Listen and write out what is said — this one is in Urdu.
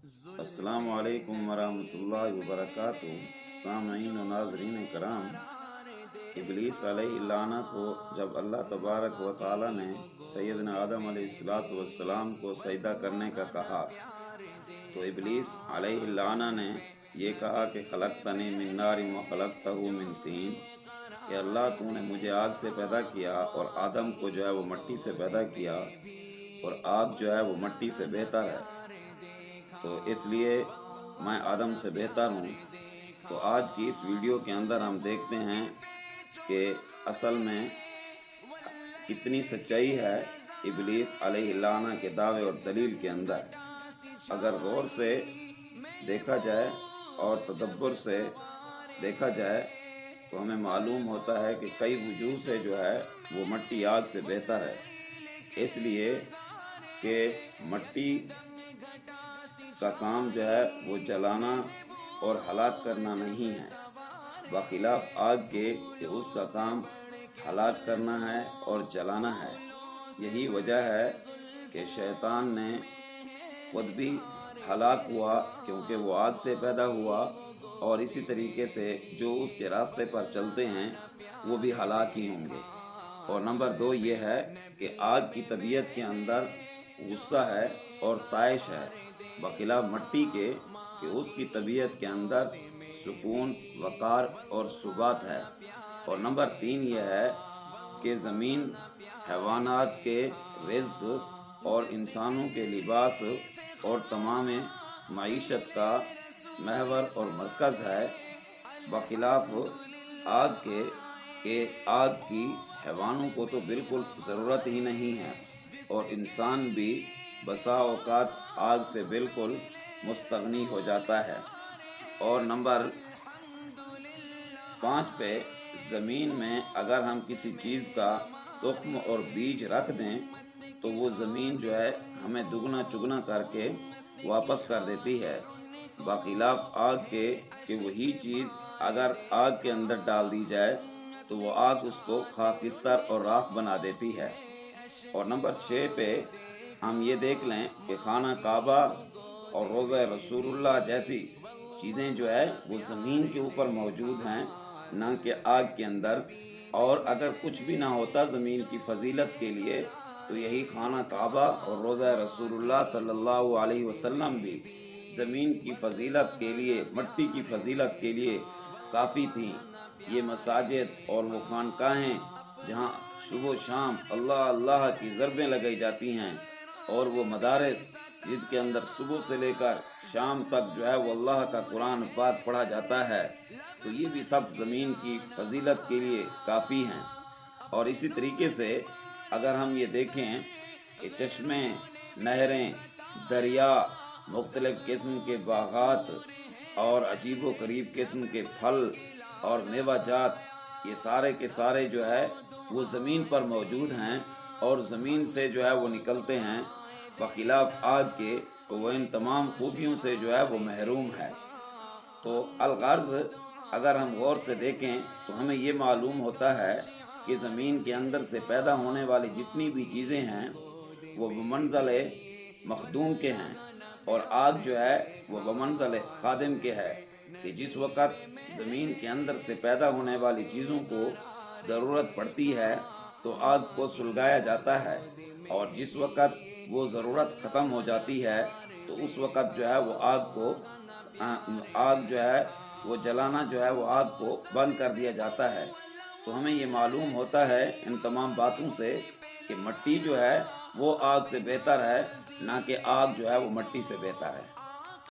السلام علیکم ورحمۃ اللہ وبرکاتہ۔ سامعین و ناظرین کرام، ابلیس علیہ اللعنہ کو جب اللہ تبارک و تعالی نے سیدنا آدم علیہ السلام کو سجدہ کرنے کا کہا تو ابلیس علیہ اللعنہ نے یہ کہا کہ خلقتنی من نار و خلقتہ من طین، کہ اللہ تو نے مجھے آگ سے پیدا کیا اور آدم کو جو ہے وہ مٹی سے پیدا کیا، اور آگ جو ہے وہ مٹی سے بہتر ہے، تو اس لیے میں آدم سے بہتر ہوں۔ تو آج کی اس ویڈیو کے اندر ہم دیکھتے ہیں کہ اصل میں کتنی سچائی ہے ابلیس علیہ اللعنہ کے دعوے اور دلیل کے اندر۔ اگر غور سے دیکھا جائے اور تدبر سے دیکھا جائے تو ہمیں معلوم ہوتا ہے کہ کئی وجوہ سے جو ہے وہ مٹی آگ سے بہتر ہے، اس لیے کہ مٹی کا کام جو ہے وہ جلانا اور ہلاک کرنا نہیں ہے، بخلاف آگ کے کہ اس کا کام ہلاک کرنا ہے اور جلانا ہے۔ یہی وجہ ہے کہ شیطان نے خود بھی ہلاک ہوا کیونکہ وہ آگ سے پیدا ہوا، اور اسی طریقے سے جو اس کے راستے پر چلتے ہیں وہ بھی ہلاک ہی ہوں گے۔ اور نمبر 2 یہ ہے کہ آگ کی طبیعت کے اندر غصہ ہے اور طائش ہے، بخلاف مٹی کے کہ اس کی طبیعت کے اندر سکون، وقار اور ثبات ہے۔ اور نمبر 3 یہ ہے کہ زمین حیوانات کے رزق اور انسانوں کے لباس اور تمام معیشت کا محور اور مرکز ہے، بخلاف آگ کے کہ آگ کی حیوانوں کو تو بالکل ضرورت ہی نہیں ہے، اور انسان بھی بسا اوقات آگ سے بالکل مستغنی ہو جاتا ہے۔ اور نمبر 5 پہ زمین میں اگر ہم کسی چیز کا تخم اور بیج رکھ دیں تو وہ زمین جو ہے ہمیں دگنا چگنا کر کے واپس کر دیتی ہے، بخلاف آگ کے کہ وہی چیز اگر آگ کے اندر ڈال دی جائے تو وہ آگ اس کو خاکستر اور راکھ بنا دیتی ہے۔ اور نمبر 6 پہ ہم یہ دیکھ لیں کہ خانہ کعبہ اور روضہ رسول اللہ جیسی چیزیں جو ہے وہ زمین کے اوپر موجود ہیں، نہ کہ آگ کے اندر۔ اور اگر کچھ بھی نہ ہوتا زمین کی فضیلت کے لیے تو یہی خانہ کعبہ اور روضہ رسول اللہ صلی اللہ علیہ وسلم بھی زمین کی فضیلت کے لیے، مٹی کی فضیلت کے لیے کافی تھیں۔ یہ مساجد اور وہ خانقاہیں جہاں صبح و شام اللہ اللہ کی ضربیں لگائی جاتی ہیں، اور وہ مدارس جن کے اندر صبح سے لے کر شام تک جو ہے وہ اللہ کا قرآن پاک پڑھا جاتا ہے، تو یہ بھی سب زمین کی فضیلت کے لیے کافی ہیں۔ اور اسی طریقے سے اگر ہم یہ دیکھیں کہ چشمے، نہریں، دریا، مختلف قسم کے باغات اور عجیب و غریب قسم کے پھل اور میوہ جات، یہ سارے کے سارے جو ہے وہ زمین پر موجود ہیں اور زمین سے جو ہے وہ نکلتے ہیں، بخلاف آگ کے کہ وہ ان تمام خوبیوں سے جو ہے وہ محروم ہے۔ تو الغرض اگر ہم غور سے دیکھیں تو ہمیں یہ معلوم ہوتا ہے کہ زمین کے اندر سے پیدا ہونے والی جتنی بھی چیزیں ہیں وہ بمنزل مخدوم کے ہیں، اور آگ جو ہے وہ بمنزل خادم کے ہے، کہ جس وقت زمین کے اندر سے پیدا ہونے والی چیزوں کو ضرورت پڑتی ہے تو آگ کو سلگایا جاتا ہے، اور جس وقت وہ ضرورت ختم ہو جاتی ہے تو اس وقت جو ہے وہ آگ جو ہے وہ جلانا جو ہے وہ آگ کو بند کر دیا جاتا ہے۔ تو ہمیں یہ معلوم ہوتا ہے ان تمام باتوں سے کہ مٹی جو ہے وہ آگ سے بہتر ہے، نہ کہ آگ جو ہے وہ مٹی سے بہتر ہے۔